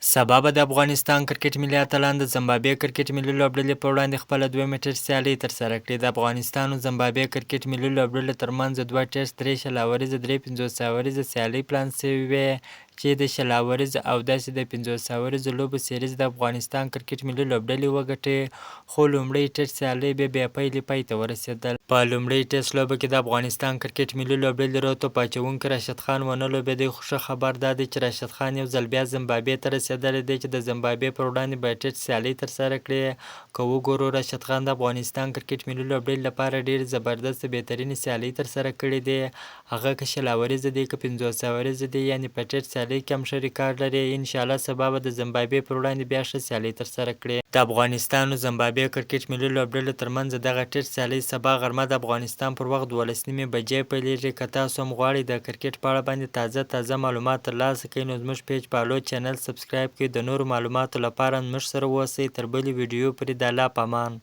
سبا به د افغانستان کرکټ ملي اتلان د زمبابوې کرکټ ملي لوبډلې په وړاندې خپله 2 میټر سیالي ترسره کړې. د افغانستان او زمبابوې کرکټ ملي لوبډلې ترمنځ د 2 ټسټ 3 شل اوریزه سیالۍ پلان شوې وې چې د شل اوریزو او داسې د 50 اوریزو لوبو سیریز د افغانستان کرکټ ملي لوبډلې وګټي، خو لومړۍ ټسټ سیالۍ بې پایلې پای ته ورسېدل. په لومړۍ ټسټ لوبه کې د افغانستان کرکټ ملي لوبډلې روتو پاچونکی راشد خان ونه لوبېدی، خو ښه خبر دا دی چې راشد خان یو ځل بیا زمبابوې ته رسېدلی دی چې د زمبابوې پر وړاندې به ټسټ سیالۍ ترسره کړي. که وګورو، راشد خان د افغانستان کرکټ ملي لوبډلې لپاره ډېرې زبردست بهترینې سیالۍ ترسره کړي دي، هغه که شل اوریزه دی که 50 اوریزه دی، یعنې په ټسټ سیالۍ کې هم ښه ریکارډ لري. انشاءالله سبا به د زمبابوې پر وړاندې بیا ښه سیالۍ ترسره کړي. د افغانستان او زمبابوې کرکټ ملي لوبډلې ترمنځ دغه ټسټ سیالۍ سبا غرمه د افغانستان پر وخت 12 بجې پیلیږي. که تاسو هم غواړئ د کرکټ په اړه باندې تازه معلومات ترلاسه کړئ، نو زموږ پیج فالو، چینل سبسکرایب کړئ. د نورو معلوماتو لپاره زموږ سره اوسئ. تر بلې ویډیو پورې د الله په امان.